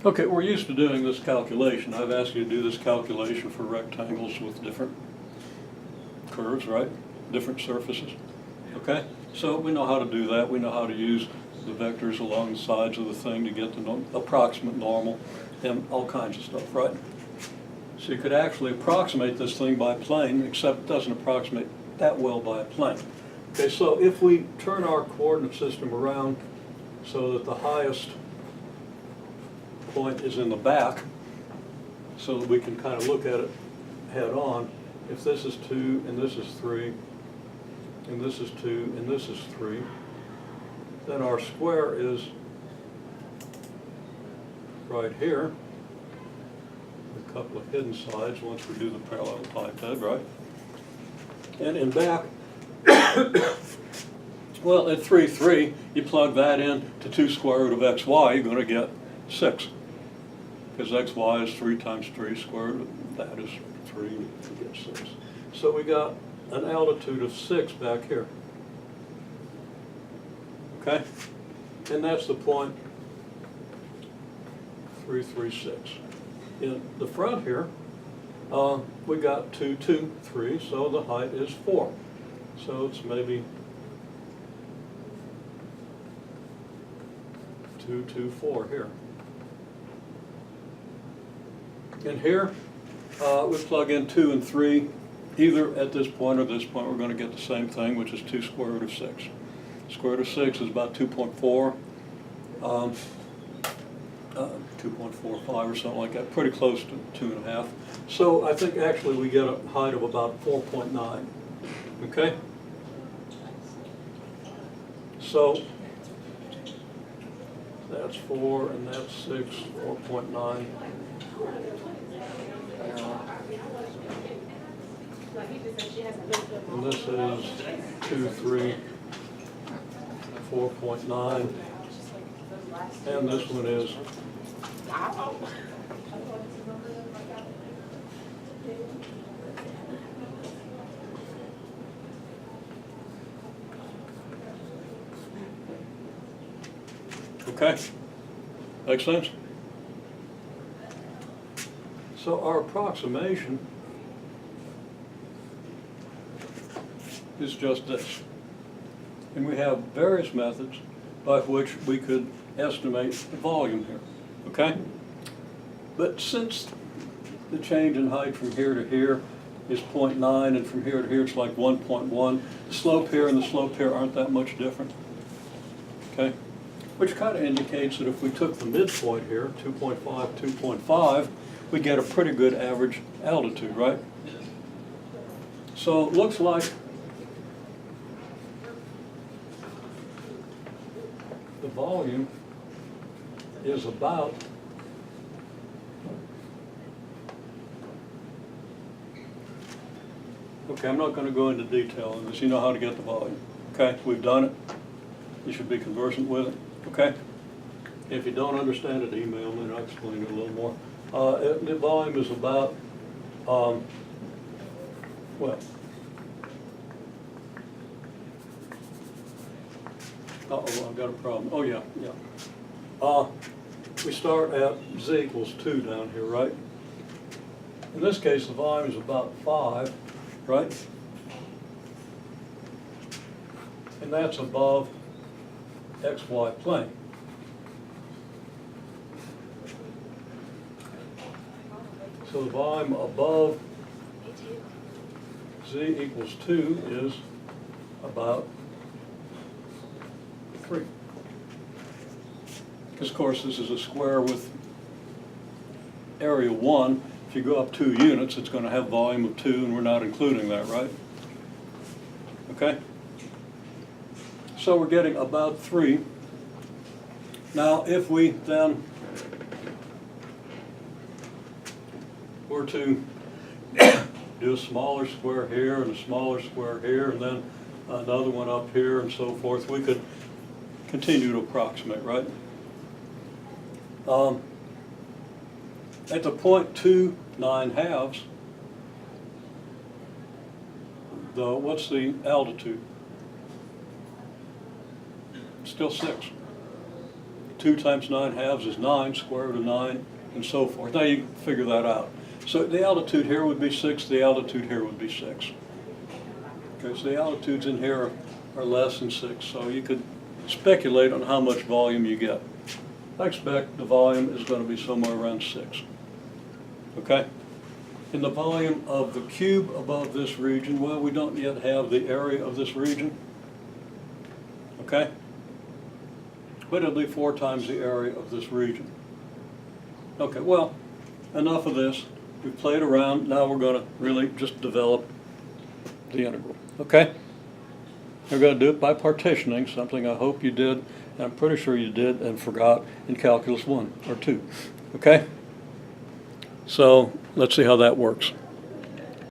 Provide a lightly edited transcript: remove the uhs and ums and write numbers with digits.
Okay, we're used to doing this calculation. I've asked you to do this calculation for rectangles with different curves, right? Different surfaces, okay? So we know how to do that. We know how to use the vectors along the sides of the thing to get the approximate normal and all kinds of stuff, right? So you could actually approximate this thing by plane, except it doesn't approximate that well by a plane. Okay, so if we turn our coordinate system around so that the highest point is in the back, so that we can kind of look at it head on. If this is 2 and this is 3, and this is 2 and this is 3, then our square is right here. A couple of hidden sides once we do the parallel pipe head, right? And in back, well, at 3, 3, you plug that in to 2 square root of xy, you're going to get 6. Because xy is 3 times 3 squared root, that is 3, you get 6. So we got an altitude of 6 back here. Okay? And that's the point 336. In the front here, we got 2, 2, 3, so the height is 4. So it's maybe 2, 2, 4 here. And here, we plug in 2 and 3. Either at this point or this point, we're going to get the same thing, which is 2 square root of 6. Square root of 6 is about 2.4, 2.45 or something like that, pretty close to 2.5. So I think actually we get a height of about 4.9. Okay? So that's 4 and that's 6, 4.9. And this is 2, 3, 4.9. And this one is okay? Makes sense? So our approximation is just this. And we have various methods by which we could estimate the volume here, okay? But since the change in height from here to here is 0.9 and from here to here it's like 1.1, the slope here and the slope here aren't that much different, okay? Which kind of indicates that if we took the midpoint here, 2.5, 2.5, we get a pretty good average altitude, right? So it looks like the volume is about okay, I'm not going to go into detail on this. You know how to get the volume. Okay, we've done it. You should be conversant with it. Okay? If you don't understand it, email me and I'll explain it a little more. The volume is about, well, uh-oh, I've got a problem. Oh, yeah. We start at z equals 2 down here, right? In this case, the volume is about 5, right? And that's above xy plane. So the volume above z equals 2 is about 3. Because of course this is a square with area 1. If you go up 2 units, it's going to have volume of 2, and we're not including that, right? Okay? So we're getting about 3. Now if we then were to do a smaller square here and a smaller square here and then another one up here and so forth, we could continue to approximate, right? At the point 2, 9/2, what's the altitude? Still 6. 2 times 9/2 is 9, square root of 9, and so forth. Now you can figure that out. So the altitude here would be 6, the altitude here would be 6. Okay, so the altitudes in here are less than 6, so you could speculate on how much volume you get. I expect the volume is going to be somewhere around 6. Okay? And the volume of the cube above this region, well, we don't yet have the area of this region. Okay? But it'll be 4 times the area of this region. Okay, well, enough of this. We've played around. Now we're going to really just develop the integral. Okay? We're going to do it by partitioning, something I hope you did, and I'm pretty sure you did and forgot in Calculus 1 or 2. Okay? So let's see how that works.